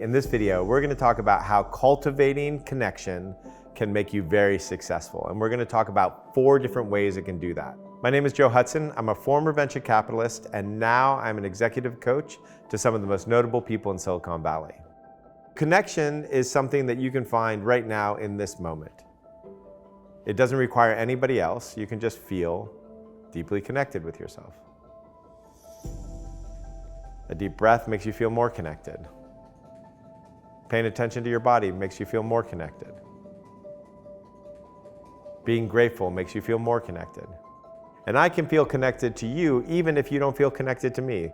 in this video, we're going to talk about how cultivating connection can make you very successful. And we're going to talk about 4 different ways it can do that. My name is Joe Hudson. I'm a former venture capitalist, and now I'm an executive coach to some of the most notable people in Silicon Valley. Connection is something that you can find right now in this moment. It doesn't require anybody else. You can just feel deeply connected with yourself. A deep breath makes you feel more connected. Paying attention to your body makes you feel more connected. Being grateful makes you feel more connected. And I can feel connected to you even if you don't feel connected to me.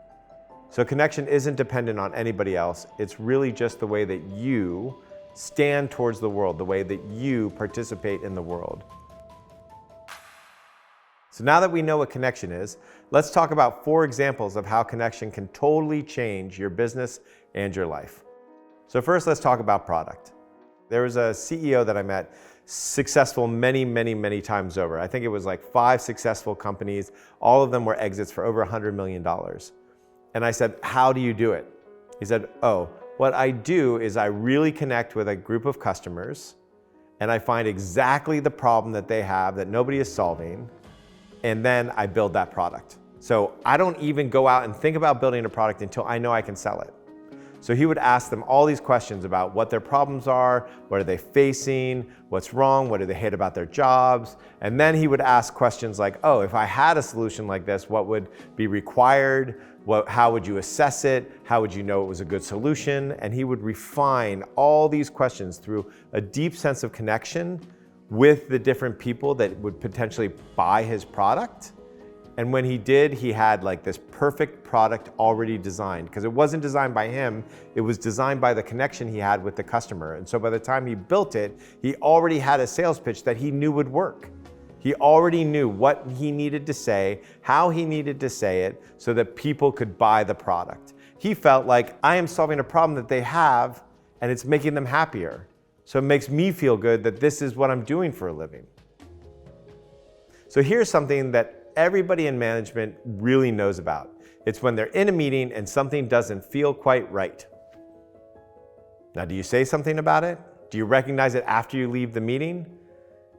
So connection isn't dependent on anybody else. It's really just the way that you stand towards the world, the way that you participate in the world. So now that we know what connection is, let's talk about 4 examples of how connection can totally change your business and your life. So first, let's talk about product. There was a CEO that I met, successful many times over. I think it was like 5 successful companies. All of them were exits for over $100 million. And I said, how do you do it? He said, what I do is I really connect with a group of customers and I find exactly the problem that they have that nobody is solving. And then I build that product. So I don't even go out and think about building a product until I know I can sell it. So he would ask them all these questions about what their problems are, what are they facing, what's wrong, what do they hate about their jobs. And then he would ask questions like, if I had a solution like this, what would be required? How would you assess it? How would you know it was a good solution? And he would refine all these questions through a deep sense of connection with the different people that would potentially buy his product. And when he did, he had like this perfect product already designed, because it wasn't designed by him, it was designed by the connection he had with the customer. And so by the time he built it, he already had a sales pitch that he knew would work. He already knew what he needed to say, how he needed to say it, so that people could buy the product. He felt like, I am solving a problem that they have, and it's making them happier. So it makes me feel good that this is what I'm doing for a living. So here's something that everybody in management really knows about. It's when they're in a meeting and something doesn't feel quite right. Now, do you say something about it? Do you recognize it after you leave the meeting?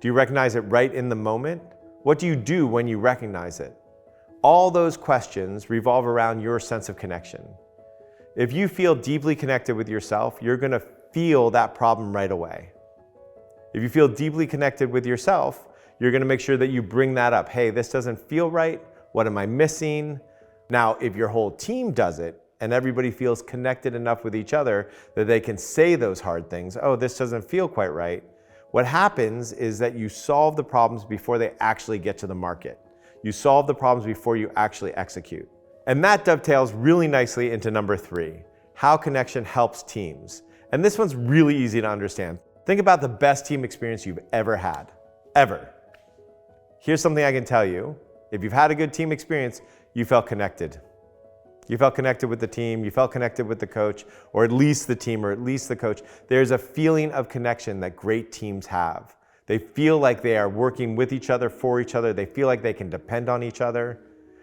Do you recognize it right in the moment? What do you do when you recognize it? All those questions revolve around your sense of connection. If you feel deeply connected with yourself, you're going to feel that problem right away. If you feel deeply connected with yourself, you're going to make sure that you bring that up. Hey, this doesn't feel right. What am I missing? Now, if your whole team does it and everybody feels connected enough with each other that they can say those hard things, this doesn't feel quite right. What happens is that you solve the problems before they actually get to the market. You solve the problems before you actually execute. And that dovetails really nicely into number 3, how connection helps teams. And this one's really easy to understand. Think about the best team experience you've ever had, ever. Here's something I can tell you. If you've had a good team experience, you felt connected. You felt connected with the team, you felt connected with the coach, or at least the team, or at least the coach. There's a feeling of connection that great teams have. They feel like they are working with each other, for each other. They feel like they can depend on each other.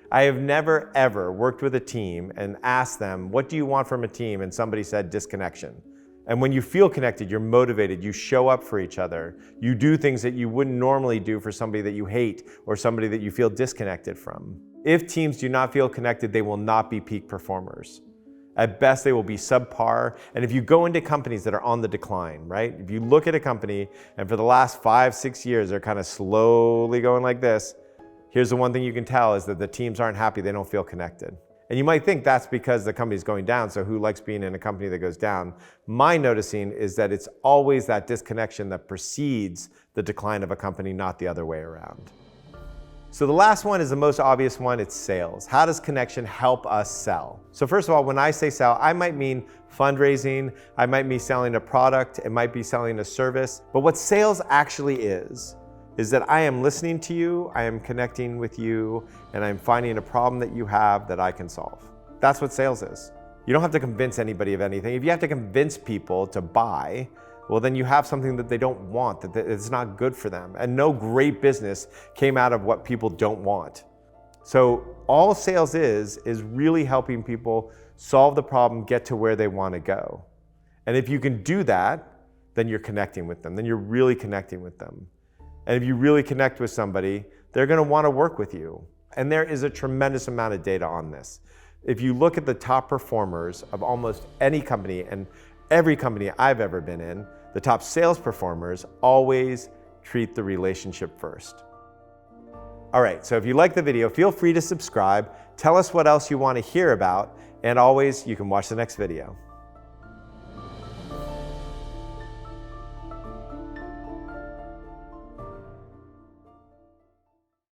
I have never, ever worked with a team and asked them, what do you want from a team? And somebody said disconnection. And when you feel connected, you're motivated, you show up for each other. You do things that you wouldn't normally do for somebody that you hate or somebody that you feel disconnected from. If teams do not feel connected, they will not be peak performers. At best, they will be subpar. And if you go into companies that are on the decline, right? If you look at a company and for the last 5-6 years, they're kind of slowly going like this, here's the one thing you can tell is that the teams aren't happy, they don't feel connected. And you might think that's because the company's going down, so who likes being in a company that goes down? My noticing is that it's always that disconnection that precedes the decline of a company, not the other way around. So the last one is the most obvious one, it's sales. How does connection help us sell? So first of all, when I say sell, I might mean fundraising, I might be selling a product, it might be selling a service, but what sales actually is that I am listening to you, I am connecting with you, and I'm finding a problem that you have that I can solve. That's what sales is. You don't have to convince anybody of anything. If you have to convince people to buy, well, then you have something that they don't want, that it's not good for them. And no great business came out of what people don't want. So all sales is really helping people solve the problem, get to where they want to go. And if you can do that, then you're connecting with them. Then you're really connecting with them. And if you really connect with somebody, they're going to want to work with you. And there is a tremendous amount of data on this. If you look at the top performers of almost any company, and every company I've ever been in, the top sales performers always treat the relationship first. All right, so if you like the video, feel free to subscribe. Tell us what else you want to hear about, and always, you can watch the next video.